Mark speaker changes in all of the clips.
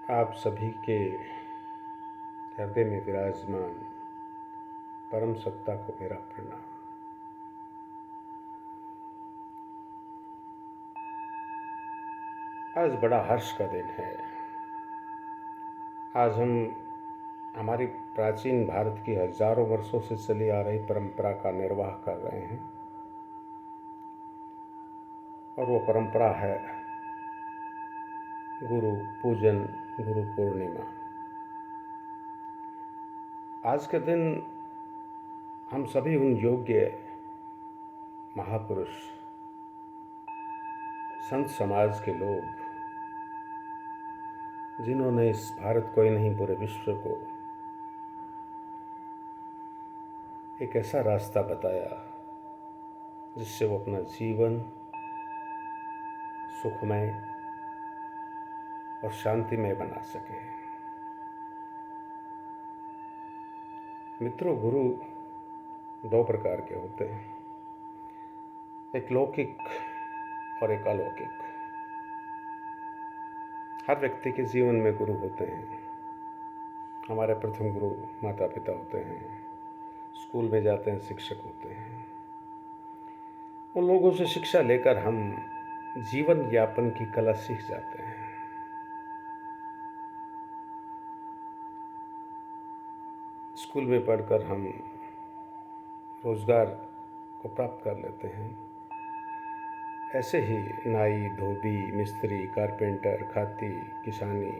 Speaker 1: आप सभी के हृदय में विराजमान परम सत्ता को मेरा प्रणाम। आज बड़ा हर्ष का दिन है। आज हम हमारी प्राचीन भारत की हजारों वर्षों से चली आ रही परंपरा का निर्वाह कर रहे हैं और वो परंपरा है गुरु पूजन, गुरु पूर्णिमा। आज के दिन हम सभी उन योग्य महापुरुष, संत समाज के लोग, जिन्होंने इस भारत को ही नहीं पूरे विश्व को एक ऐसा रास्ता बताया जिससे वो अपना जीवन सुखमय और शांतिमय बना सके। मित्रों, गुरु दो प्रकार के होते हैं, एक लौकिक और एक अलौकिक। हर व्यक्ति के जीवन में गुरु होते हैं। हमारे प्रथम गुरु माता पिता होते हैं, स्कूल में जाते हैं शिक्षक होते हैं। उन लोगों से शिक्षा लेकर हम जीवन यापन की कला सीख जाते हैं। स्कूल में पढ़कर हम रोजगार को प्राप्त कर लेते हैं। ऐसे ही नाई, धोबी, मिस्त्री, कारपेंटर, खाती, किसानी,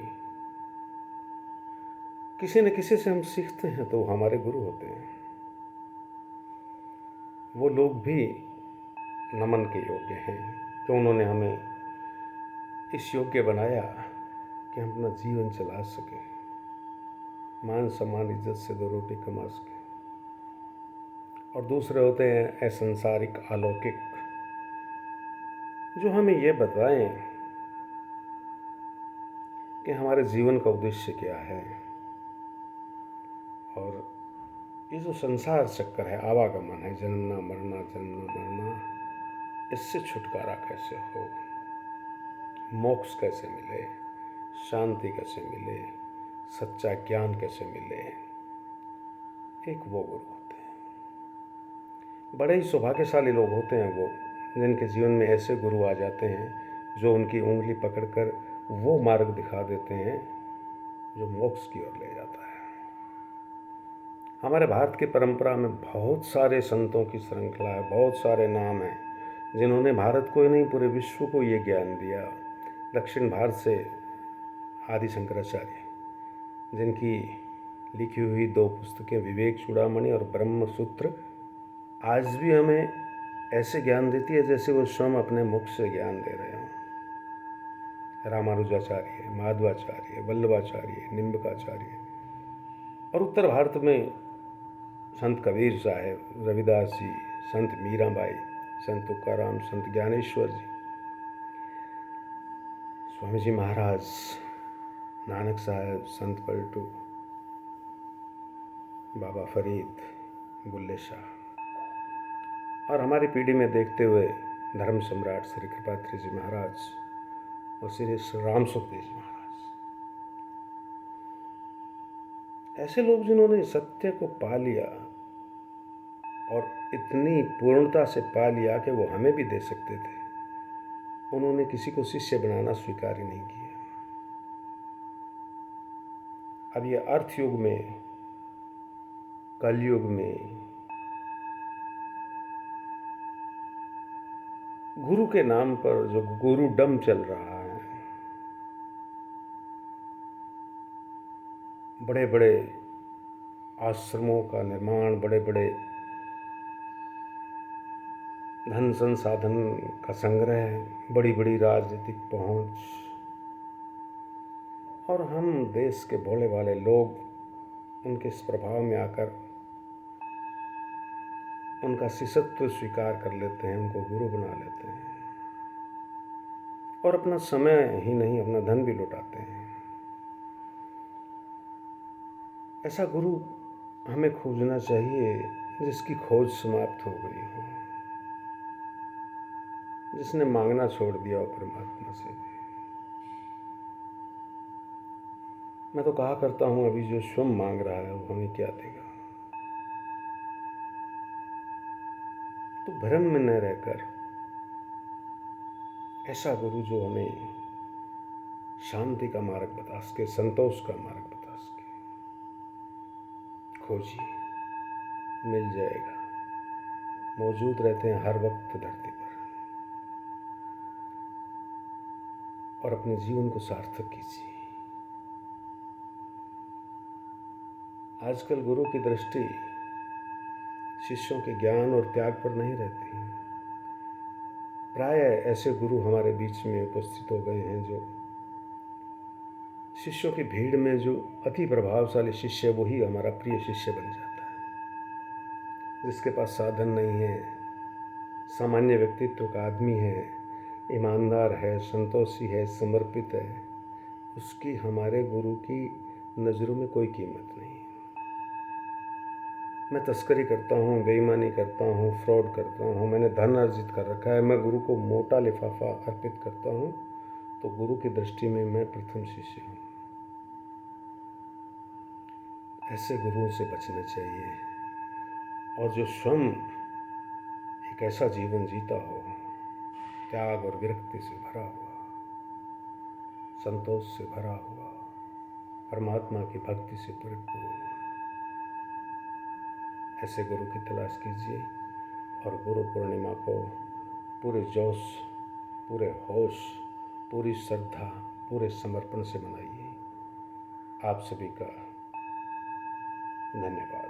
Speaker 1: किसी न किसी से हम सीखते हैं तो हमारे गुरु होते हैं। वो लोग भी नमन के योग्य हैं कि उन्होंने हमें इस योग्य बनाया कि हम अपना जीवन चला सके, मान सम्मान इज्जत से दो रोटी कमा सके। और दूसरे होते हैं असंसारिक, अलौकिक, जो हमें ये बताएं कि हमारे जीवन का उद्देश्य क्या है और ये जो संसार चक्कर है, आवागमन है, जन्मना मरना जन्मना मरना, इससे छुटकारा कैसे हो, मोक्ष कैसे मिले, शांति कैसे मिले, सच्चा ज्ञान कैसे मिले, एक वो गुरु होते हैं। बड़े ही सौभाग्यशाली लोग होते हैं वो, जिनके जीवन में ऐसे गुरु आ जाते हैं जो उनकी उंगली पकड़कर वो मार्ग दिखा देते हैं जो मोक्ष की ओर ले जाता है। हमारे भारत की परंपरा में बहुत सारे संतों की श्रृंखला है, बहुत सारे नाम हैं जिन्होंने भारत को ही नहीं पूरे विश्व को ये ज्ञान दिया। दक्षिण भारत से आदि शंकराचार्य, जिनकी लिखी हुई दो पुस्तकें विवेक चूड़ामणि और ब्रह्म सूत्र आज भी हमें ऐसे ज्ञान देती है जैसे वो स्वयं अपने मुख से ज्ञान दे रहे हों। रामानुजाचार्य, माधवाचार्य, वल्लभाचार्य, निम्बकाचार्य, और उत्तर भारत में संत कबीर साहब, रविदास जी, संत मीराबाई, संत तुकाराम, संत ज्ञानेश्वर जी, स्वामी जी महाराज, नानक साहब, संत पलटू, बाबा फरीद, बुल्ले शाह, और हमारी पीढ़ी में देखते हुए धर्म सम्राट श्री कृपात्री जी महाराज और श्री राम सुखदेव जी महाराज। ऐसे लोग जिन्होंने सत्य को पा लिया और इतनी पूर्णता से पा लिया कि वो हमें भी दे सकते थे, उन्होंने किसी को शिष्य बनाना स्वीकार ही नहीं किया। अब ये अर्थ युग में, कलयुग में गुरु के नाम पर जो गुरुडम चल रहा है, बड़े बड़े आश्रमों का निर्माण, बड़े बड़े धन संसाधन का संग्रह, बड़ी बड़ी राजनीतिक पहुंच, और हम देश के भोले वाले लोग उनके इस प्रभाव में आकर उनका शिष्यत्व स्वीकार कर लेते हैं, उनको गुरु बना लेते हैं और अपना समय ही नहीं अपना धन भी लुटाते हैं। ऐसा गुरु हमें खोजना चाहिए जिसकी खोज समाप्त हो गई हो, जिसने मांगना छोड़ दिया हो परमात्मा से। मैं तो कहा करता हूँ अभी जो स्वयं मांग रहा है वो हमें क्या देगा। तो भ्रम में न रहकर ऐसा गुरु जो हमें शांति का मार्ग बता सके, संतोष का मार्ग बता सके, खोजिए, मिल जाएगा। मौजूद रहते हैं हर वक्त धरती पर। और अपने जीवन को सार्थक कीजिए। आजकल गुरु की दृष्टि शिष्यों के ज्ञान और त्याग पर नहीं रहती है। प्राय ऐसे गुरु हमारे बीच में उपस्थित हो गए हैं जो शिष्यों की भीड़ में जो अति प्रभावशाली शिष्य वही हमारा प्रिय शिष्य बन जाता है। जिसके पास साधन नहीं है, सामान्य व्यक्तित्व का आदमी है, ईमानदार है, संतोषी है, समर्पित है, उसकी हमारे गुरु की नज़रों में कोई कीमत नहीं है। मैं तस्करी करता हूँ, बेईमानी करता हूँ, फ्रॉड करता हूँ, मैंने धन अर्जित कर रखा है, मैं गुरु को मोटा लिफाफा अर्पित करता हूँ, तो गुरु की दृष्टि में मैं प्रथम शिष्य हूँ। ऐसे गुरुओं से बचना चाहिए। और जो स्वयं एक ऐसा जीवन जीता हो, त्याग और विरक्ति से भरा हुआ, संतोष से भरा हुआ, परमात्मा की भक्ति से परिपूर्ण, ऐसे गुरु की तलाश कीजिए और गुरु पूर्णिमा को पूरे जोश, पूरे होश, पूरी श्रद्धा, पूरे समर्पण से मनाइए। आप सभी का धन्यवाद।